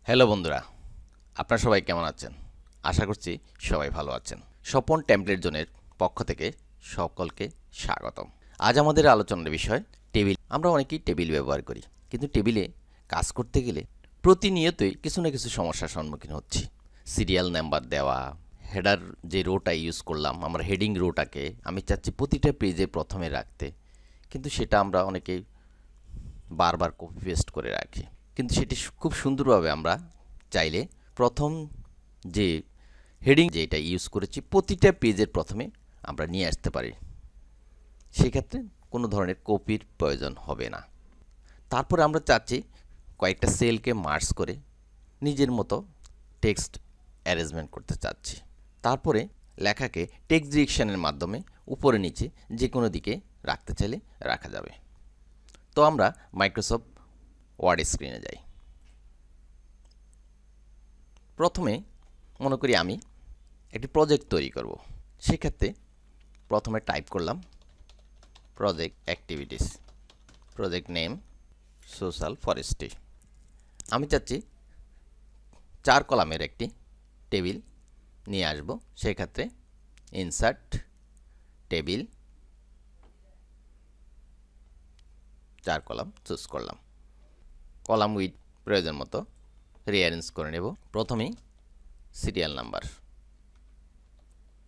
Hello বন্ধুরা, আপনারা সবাই কেমন আছেন? আশা করছি সবাই ভালো আছেন। স্বপন টেমপ্লেট জোনের পক্ষ থেকে সকলকে স্বাগতম। আজ আমাদের আলোচনার বিষয় টেবিল। আমরা অনেকেই টেবিল ব্যবহার করি, কিন্তু টেবিলে কাজ করতে গেলে প্রতিনিয়তই কিছু না কিছু সমস্যার সম্মুখীন হচ্ছি। সিরিয়াল নাম্বার দেওয়া, হেডার যে রোটা ইউজ করলাম, আমার হেডিং রোটাকে আমি চাচ্ছি প্রতিটা পেজে প্রথমে রাখতে, কিন্তু সেটা আমরা অনেকেই বারবার কপি পেস্ট করে রাখি। কিন্তু সেটি খুব সুন্দরভাবে আমরা চাইলে প্রথম যে হেডিং যেটা ইউজ করেছি প্রতিটা পেজের প্রথমে আমরা নিয়ে আসতে পারি। সেক্ষেত্রে কোনো ধরনের কপির প্রয়োজন হবে না। তারপরে আমরা চাচ্ছি কয়েকটা সেলকে মার্জ করে নিজের মতো টেক্সট অ্যারেঞ্জমেন্ট করতে চাচ্ছি। তারপরে লেখাকে টেক্সট ডিরেকশনের মাধ্যমে উপরে নিচে যে কোনো দিকে রাখতে চাইলে রাখা যাবে। তো আমরা মাইক্রোসফট ওয়ার্ড স্ক্রিনে যাই। প্রথমে মনে করি আমি একটি প্রজেক্ট তৈরি করব। সেক্ষেত্রে প্রথমে টাইপ করলাম project activities, project name social forestry. আমি চাচ্ছি 4 কলামের একটি টেবিল নিয়ে আসব। সেক্ষেত্রে ইনসার্ট টেবিল, 4 কলাম চুজ করলাম। কলাম উইথ প্রয়োজন মতো রিঅ্যারেঞ্জ করে নেব। প্রথমেই সিরিয়াল নাম্বার,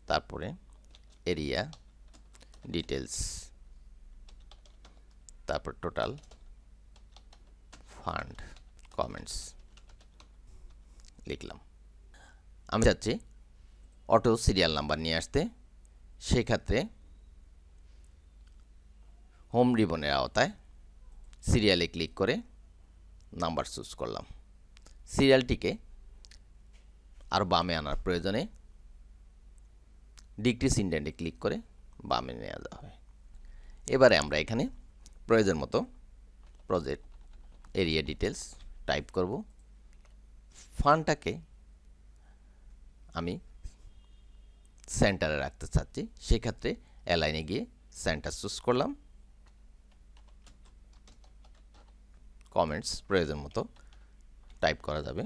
তারপরে এরিয়া, ডিটেলস, তারপর টোটাল, ফান্ড, কমেন্টস লিখলাম। আমি চাচ্ছি অটো সিরিয়াল নাম্বার নিয়ে আসতে। সেক্ষেত্রে হোম রিবনের আওতায় সিরিয়ালে ক্লিক করে নাম্বার চুজ করলাম। সিরিয়ালটিকে আর বামে আনার প্রয়োজনে ডিক্রিজ ইন্ডেন্টে ক্লিক করে বামে নিয়ে যাওয়া হয়। এবারে আমরা এখানে প্রয়োজন মতো প্রজেক্ট এরিয়া ডিটেলস টাইপ করব। ফান্ডটাকে আমি সেন্টারে রাখতে চাচ্ছি। সেক্ষেত্রে অ্যালাইনে গিয়ে সেন্টার চুজ করলাম। কমেন্টস প্রয়োজন মতো টাইপ করা যাবে।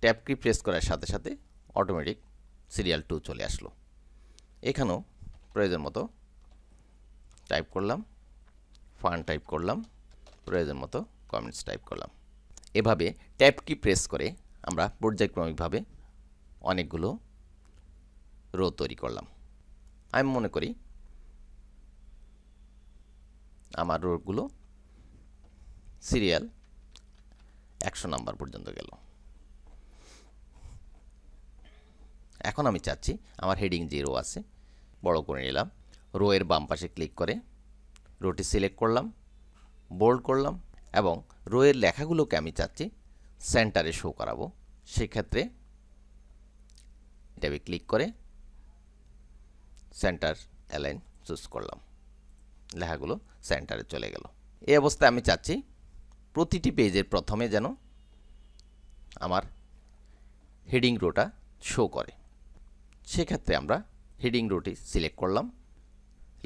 ট্যাব কি প্রেস করার সাথে সাথে অটোমেটিক সিরিয়াল 2 চলে আসলো। এখানেও প্রয়োজন মতো টাইপ করলাম, ফান্ড টাইপ করলাম, প্রয়োজন মতো কমেন্টস টাইপ করলাম। এভাবে ট্যাব কি প্রেস করে আমরা পর্যায়ক্রমিকভাবে অনেকগুলো রো তৈরি করলাম। আমি মনে করি আমার রোগুলো সিরিয়াল 100 নাম্বার পর্যন্ত গেল। এখন আমি চাচ্ছি আমার হেডিং যে রো আছে বড় করে নিলাম। রো এর বাম পাশে ক্লিক করে রোটি সিলেক্ট করলাম, বোল্ড করলাম এবং রো এর লেখাগুলোকে আমি চাচ্ছি সেন্টারে শো করাবো। সেক্ষেত্রে ট্যাবে ক্লিক করে সেন্টার অ্যালাইন চুজ করলাম। লেখাগুলো সেন্টারে চলে গেল। এই অবস্থায় আমি চাচ্ছি প্রতিটি পেজের প্রথমে যেন আমার হেডিং রোটা শো করে। সেক্ষেত্রে আমরা হেডিং রোটি সিলেক্ট করলাম।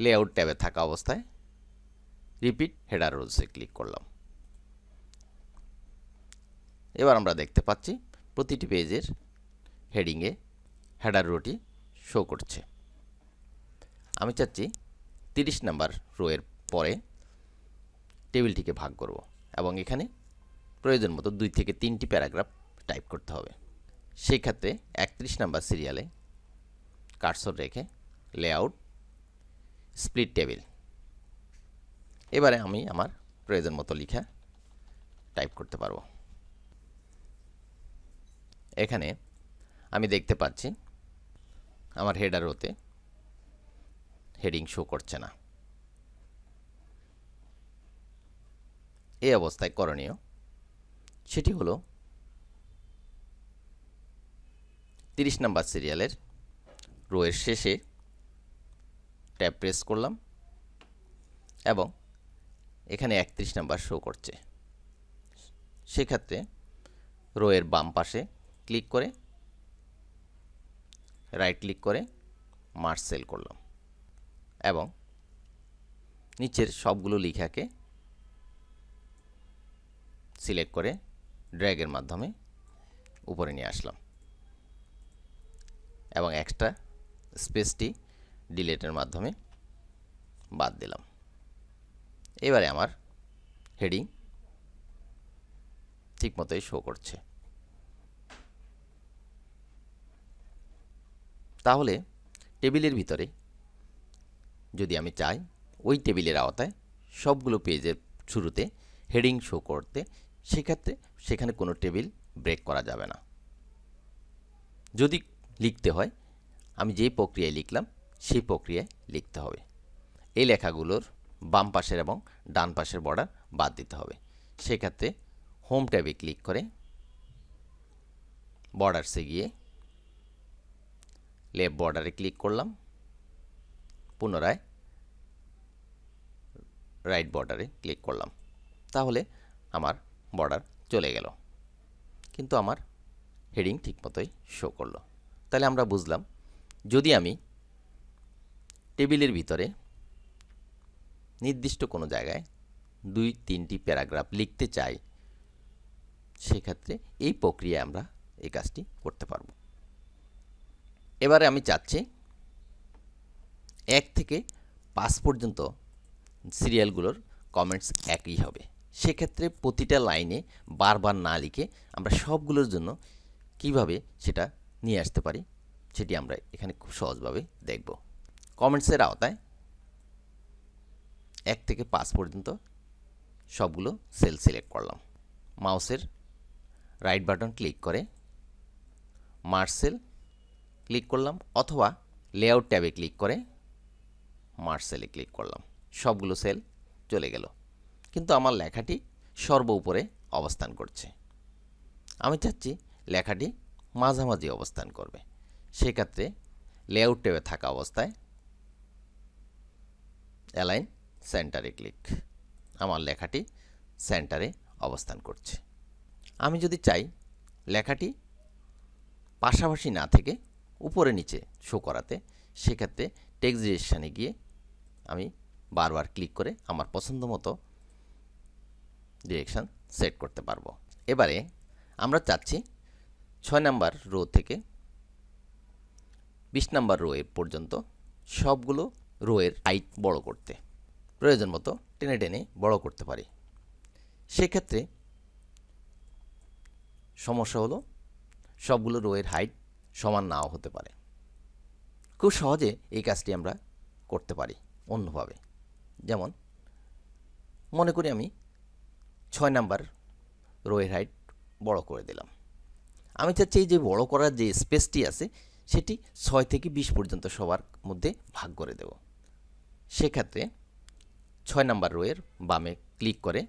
লেআউট ট্যাবে থাকা অবস্থায় রিপিট হেডার রোজে ক্লিক করলাম। এবার আমরা দেখতে পাচ্ছি প্রতিটি পেজের হেডিংয়ে হেডার রোটি শো করছে। আমি চাচ্ছি 30 নাম্বার রো এর পরে টেবিলটিকে ভাগ করব এবং এখানে প্রয়োজন মতো 2 থেকে 3টি প্যারাগ্রাফ টাইপ করতে হবে। সেই ক্ষেত্রে 31 নাম্বার সিরিয়ালে কার্সর রেখে লেআউট স্প্লিট টেবিল। এবারে আমি আমার প্রয়োজন মতো লেখা টাইপ করতে পারব। এখানে আমি দেখতে পাচ্ছি আমার হেডার রোতে হেডিং শো করছে না। এই অবস্থায় করণীয় সেটি হলো 30 নাম্বার সিরিয়ালের রো এর শেষে ট্যাব প্রেস করলাম এবং এখানে 31 নাম্বার শো করছে। সেক্ষেত্রে রো এর বাম পাশে ক্লিক করে রাইট ক্লিক করে মার্জ সেল করলাম এবং নিচের সবগুলো লেখাকে সিলেক্ট করে ড্র্যাগের মাধ্যমে উপরে নিয়ে আসলাম এবং এক্সট্রা স্পেসটি ডিলিটের মাধ্যমে বাদ দিলাম। এবারে আমার হেডিং ঠিকমতোই শো করছে। তাহলে টেবিলের ভিতরে যদি আমি চাই ওই টেবিলের আওতায় সবগুলো পেজের শুরুতে হেডিং শো করতে, সেক্ষেত্রে সেখানে কোনো টেবিল ব্রেক করা যাবে না। যদি লিখতে হয় আমি যেই প্রক্রিয়ায় লিখলাম সেই প্রক্রিয়ায় লিখতে হবে। এই লেখাগুলোর বাম পাশের এবং ডান পাশের বর্ডার বাদ দিতে হবে। সেক্ষেত্রে হোম ট্যাবে ক্লিক করে বর্ডারসে গিয়ে লেফট বর্ডারে ক্লিক করলাম, পুনরায় রাইট বর্ডারে ক্লিক করলাম। তাহলে আমার বর্ডার চলে গেল, কিন্তু আমার হেডিং ঠিকমতোই শো করলো। তাহলে আমরা বুঝলাম, যদি আমি টেবিলের ভিতরে নির্দিষ্ট কোনো জায়গায় 2-3টি প্যারাগ্রাফ লিখতে চাই, সেক্ষেত্রে এই প্রক্রিয়ায় আমরা এই কাজটি করতে পারব। এবারে আমি চাচ্ছি 1 থেকে 5 পর্যন্ত সিরিয়ালগুলোর কমেন্টস একই হবে। সেক্ষেত্রে প্রতিটা লাইনে বারবার না লিখে আমরা সবগুলোর জন্য কিভাবে সেটা নিয়ে আসতে পারি সেটি আমরা এখানে খুব সহজভাবে দেখব। কমেন্টসের আওতায় 1 থেকে 5 পর্যন্ত সবগুলো সেল সিলেক্ট করলাম। মাউসের রাইট বাটন ক্লিক করে মার্জ সেল ক্লিক করলাম, অথবা লেআউট ট্যাবে ক্লিক করে মার্জ সেলে ক্লিক করলাম। সবগুলো সেল চলে গেল, কিন্তু আমার লেখাটি সর্ব উপরে অবস্থান করছে। আমি চাচ্ছি লেখাটি মাঝামাঝি অবস্থান করবে। সেক্ষেত্রে লেআউট ট্যাবে থাকা অবস্থায় অ্যালাইন সেন্টারে ক্লিক, আমার লেখাটি সেন্টারে অবস্থান করছে। আমি যদি চাই লেখাটি পাশাপাশি না থেকে উপরে নিচে শো করাতে, সেক্ষেত্রে টেক্সট ডিরেকশনে গিয়ে আমি বারবার ক্লিক করে আমার পছন্দ মতো ডিরেকশন সেট করতে পারবো। এবারে আমরা চাচ্ছি 6 নাম্বার রো থেকে 20 নাম্বার রো এর পর্যন্ত সবগুলো রো এর হাইট বড় করতে। প্রয়োজন মতো টেনে টেনে বড় করতে পারি। সেক্ষেত্রে সমস্যা হলো সবগুলো রো এর হাইট সমান নাও হতে পারে। খুব সহজে এই কাজটি আমরা করতে পারি অন্যভাবে। যেমন মনে করি আমি 6 নাম্বার রো এর হাইট বড় করে দিলাম। আমি চাচ্ছি এই যে বড় করার যে স্পেসটি আছে সেটি 6 থেকে 20 পর্যন্ত সবার মধ্যে ভাগ করে দেব। সেক্ষেত্রে 6 নাম্বার রো এর বামে ক্লিক করে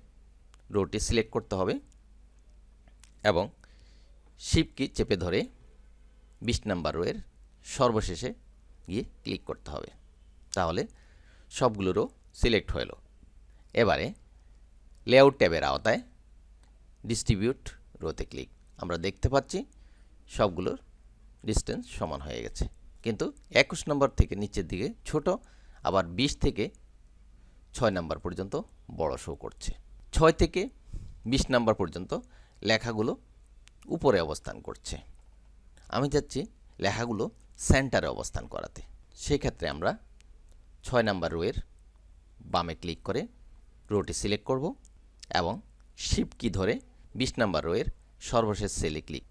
রোটি সিলেক্ট করতে হবে এবং শিফট কি চেপে ধরে 20 নাম্বার রো এর সর্বশেষে গিয়ে ক্লিক করতে হবে। তাহলে সবগুলো রো সিলেক্ট হয়ে গেল। এবারে লেআউট ট্যাবের আওতায় ডিস্ট্রিবিউট রোতে ক্লিক। আমরা দেখতে পাচ্ছি সবগুলোর ডিস্টেন্স সমান হয়ে গেছে, কিন্তু 21 নম্বর থেকে নিচের দিকে ছোট, আবার 20 থেকে 6 নাম্বার পর্যন্ত বড় শো করছে। 6 থেকে 20 নাম্বার পর্যন্ত লেখাগুলো উপরে অবস্থান করছে। আমি চাচ্ছি লেখাগুলো সেন্টারে অবস্থান করাতে। সেক্ষেত্রে আমরা 6 নাম্বার রো এর বামে ক্লিক করে রোটি সিলেক্ট করব এবং শিফট কি ধরে 20 নাম্বার রো এর সর্বশেষ সেলে ক্লিক।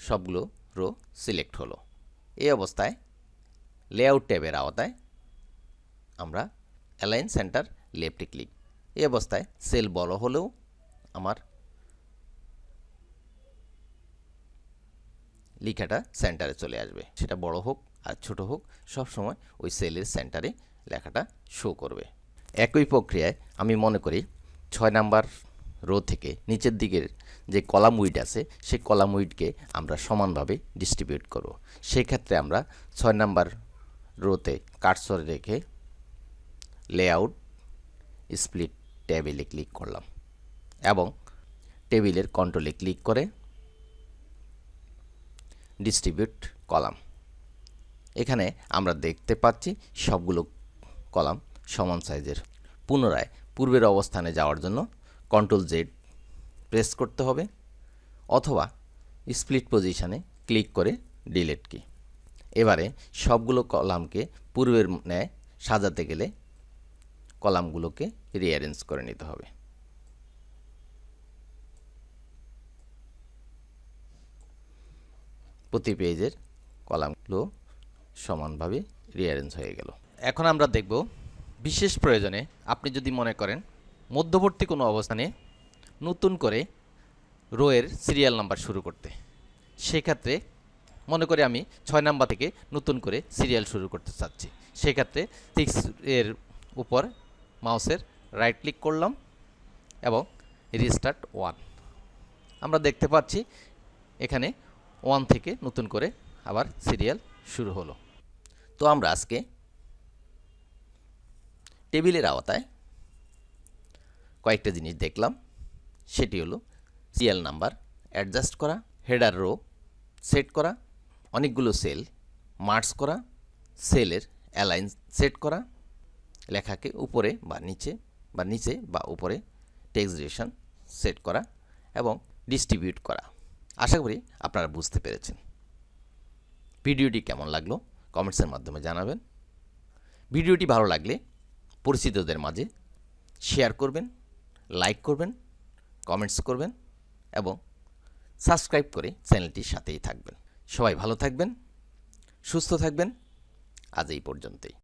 সবগুলো রো সিলেক্ট হলো। এই অবস্থায় লেআউট ট্যাবের আওতায় আমরা অ্যালাইন সেন্টার লেফটে ক্লিক। এই অবস্থায় সেল বড় হলেও আমার লেখাটা সেন্টারে চলে আসবে। সেটা বড় হোক আর ছোট হোক, সব সময় ওই সেলের সেন্টারে লেখাটা শো করবে। একই প্রক্রিয়ায় আমি মনে করি 6 নাম্বার রো থেকে নিচের দিকের যে কলাম উইড আছে সেই কলাম উইডকে আমরা সমানভাবে ডিস্ট্রিবিউট করব। সেক্ষেত্রে আমরা 6 নাম্বার রোতে কার্সর রেখে লেআউট স্প্লিট টেবিলে ক্লিক করলাম এবং টেবিলের কন্ট্রোলে ক্লিক করে ডিস্ট্রিবিউট কলাম। এখানে আমরা দেখতে পাচ্ছি সবগুলো কলাম সমান সাইজের। পুনরায় পূর্বের অবস্থানে যাওয়ার জন্য কন্ট্রোল জেড প্রেস করতে হবে, অথবা স্প্লিট পজিশনে ক্লিক করে ডিলিট কি। এবারে সবগুলো কলামকে পূর্বের ন্যায় সাজাতে গেলে কলামগুলোকে রিঅ্যারেঞ্জ করে নিতে হবে। প্রতি পেজের কলামগুলো সমানভাবে রিঅ্যারেঞ্জ হয়ে গেল। এখন আমরা দেখব বিশেষ প্রয়োজনে আপনি যদি মনে করেন মধ্যবর্তী কোনো অবস্থানে নতুন করে রোয়ের সিরিয়াল নাম্বার শুরু করতে, সেক্ষেত্রে মনে করি আমি 6 নাম্বার থেকে নতুন করে সিরিয়াল শুরু করতে চাচ্ছি। সেক্ষেত্রে 6 এর উপর মাউসের রাইট ক্লিক করলাম এবং রিস্টার্ট 1। আমরা দেখতে পাচ্ছি এখানে 1 থেকে নতুন করে আবার সিরিয়াল শুরু হলো। তো আমরা আজকে টেবিলের আওতায় কয়েকটা জিনিস দেখলাম। সেটি হলো সিরিয়াল নাম্বার অ্যাডজাস্ট করা, হেডার রো সেট করা, অনেকগুলো সেল মার্জ করা, সেলের অ্যালাইন সেট করা, লেখাকে উপরে বা নিচে বা উপরে টেক্সট ডিরেকশন সেট করা এবং ডিস্ট্রিবিউট করা। আশা করি আপনারা বুঝতে পেরেছেন। ভিডিওটি কেমন লাগলো কমেন্টসের মাধ্যমে জানাবেন। ভিডিওটি ভালো লাগলে পরিচিতদের মাঝে শেয়ার করবেন, লাইক করবেন, কমেন্টস করবেন এবং সাবস্ক্রাইব করে চ্যানেলটির সাথেই থাকবেন। সবাই ভালো থাকবেন, সুস্থ থাকবেন। আজ এই পর্যন্তই।